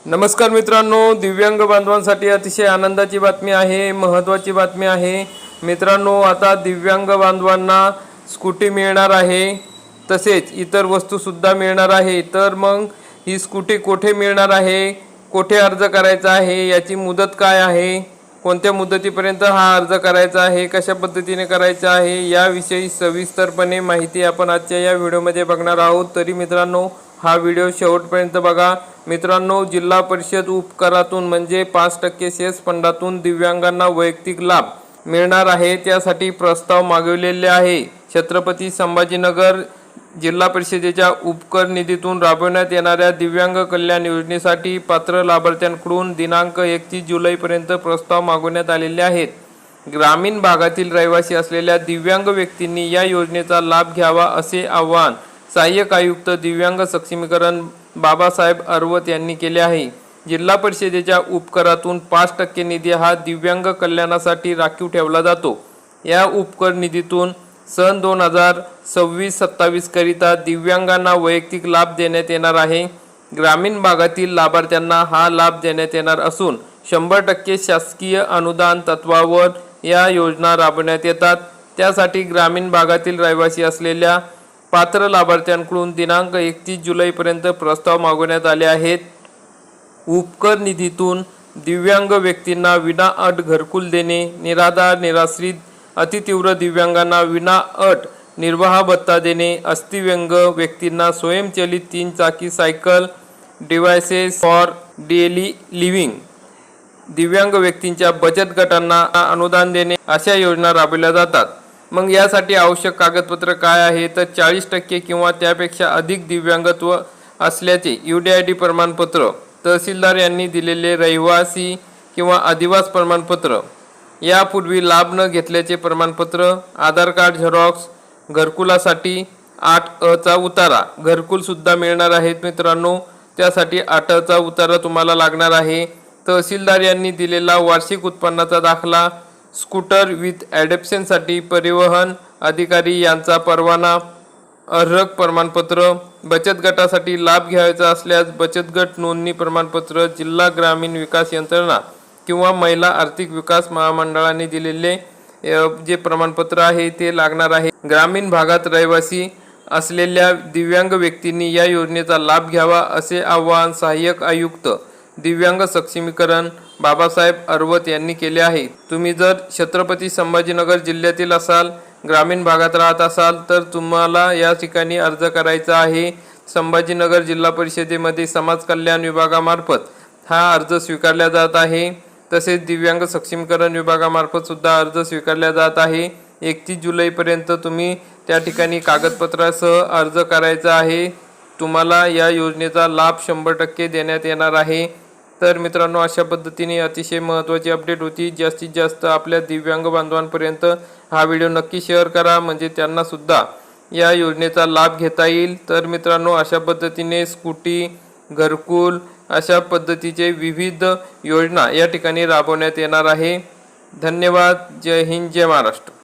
नमस्कार मित्रांनो, दिव्यांग बांधवांसाठी अतिशय आनंदाची बातमी आहे, महत्त्वाची बातमी आहे। मित्रांनो, आता दिव्यांग बांधवांना स्कूटी मिळणार आहे, तसेच इतर वस्तू सुद्धा मिळणार आहे। तर मग ही स्कूटी कुठे मिळणार आहे, कुठे अर्ज करायचा आहे, याची मुदत काय आहे, कोणत्या मुदतीपर्यंत हा अर्ज करायचा आहे, कशा पद्धतीने करायचा आहे, याविषयी सविस्तरपणे माहिती आपण आजच्या या व्हिडिओमध्ये बघणार आहोत। तरी मित्रांनो, हा व्हिडिओ शेवटपर्यंत बघा। मित्रांनो, जिल्हा परिषद उपकरातून म्हणजे 5% सेस फंडातून दिव्यांगांना वैयक्तिक लाभ मिळणार आहे, त्यासाठी प्रस्ताव मागवलेले आहे। छत्रपती संभाजीनगर जिल्हा परिषदेच्या उपकर निधीतून राबवण्यात येणाऱ्या दिव्यांग कल्याण योजनेसाठी पात्र लाभार्थ्यांकडून दिनांक 31 जुलैपर्यंत प्रस्ताव मागवण्यात आलेले आहेत। ग्रामीण भागातील रहिवासी असलेल्या दिव्यांग व्यक्तींनी या योजनेचा लाभ घ्यावा असे आवाहन सहाय्यक आयुक्त दिव्यांग सक्षमीकरण बाबासाहेब अरवत यांनी केले आहे। जिल्हा परिषदेच्या उपकरातून 5% निधी हा दिव्यांग कल्याणासाठी राखीव ठेवला जातो। या उपकर निधीतून सन 2026-27 करिता दिव्यांगांना वैयक्तिक लाभ देण्यात येणार आहे। ग्रामीण भागातील लाभार्थ्यांना हा लाभ देण्यात येणार असून 100% शासकीय अनुदान तत्वावर या योजना राबवण्यात येतात। त्यासाठी ग्रामीण भागातील रहिवासी असलेल्या पात्र लाभार्थ्यांकडून दिनांक 31 जुलैपर्यंत प्रस्ताव मागवण्यात आले आहेत। उपकर निधीतून दिव्यांग व्यक्तींना विनाअट घरकुल देणे, निराधार निराश्रित अतितीव्र दिव्यांगांना विनाअट निर्वाह भत्ता देणे, अस्थिव्यंग व्यक्तींना स्वयंचलित 3 चाकी cycle, devices for daily living, दिव्यांग व्यक्तींच्या बचत गटांना अनुदान देणे अशा योजना राबवल्या जातात। मग यासाठी आवश्यक कागदपत्र काय आहे, तर 40% किंवा त्यापेक्षा अधिक दिव्यांगत्व असल्याचे UDID प्रमाणपत्र, तहसीलदार यांनी दिलेले रहिवासी किंवा अधिवास प्रमाणपत्र, यापूर्वी लाभ न घेतल्याचे प्रमाणपत्र, आधार कार्ड झेरॉक्स, घरकुलासाठी 8A चा उतारा, घरकुल सुद्धा मिळणार आहेत मित्रांनो, त्यासाठी 8A चा उतारा तुम्हाला लागणार आहे। तहसीलदार यांनी दिलेला वार्षिक उत्पन्नाचा दाखला, स्कूटर विथ ॲडॉप्शनसाठी परिवहन अधिकारी यांचा परवाना, अर्हक प्रमाणपत्र, बचत गटासाठी लाभ घ्यायचा असल्यास बचत गट नोंदणी प्रमाणपत्र, जिल्हा ग्रामीण विकास यंत्रणा किंवा महिला आर्थिक विकास महामंडळाने दिलेले जे प्रमाणपत्र आहे ते लागणार आहे। ग्रामीण भागात रहिवासी असलेल्या दिव्यांग व्यक्तींनी या योजनेचा लाभ घ्यावा असे आवाहन सहाय्यक आयुक्त दिव्यांग सक्षमीकरण बाबासाहेब अरवत यांनी केले आहे। तुम्ही जर छत्रपती संभाजीनगर जिल्ह्यातील असाल, ग्रामीण भागात राहत असाल, तर तुम्हाला या ठिकाणी अर्ज करायचा आहे। संभाजीनगर जिल्हा परिषदेमध्ये समाज कल्याण विभागामार्फत हा अर्ज स्वीकारला जात आहे। तसेच दिव्यांग सक्षमीकरण विभागामार्फत सुद्धा अर्ज स्वीकारला जात आहे। 31 जुलैपर्यंत तुम्ही त्या ठिकाणी कागदपत्रासह अर्ज करायचा आहे। तुम्हाला या योजनेचा लाभ 100% देण्यात येणार आहे। तर मित्रांनो, अशा पद्धतीने अतिशय महत्त्वाची अपडेट होती। जास्तीत जास्त आपल्या दिव्यांग बांधवांपर्यंत हा व्हिडिओ नक्की शेअर करा, म्हणजे त्यांना सुद्धा या योजनेचा लाभ घेता येईल। तर मित्रांनो, अशा पद्धतीने स्कूटी, घरकुल अशा पद्धतीचे विविध योजना या ठिकाणी राबवण्यात येणार आहे। धन्यवाद। जय हिंद, जय महाराष्ट्र।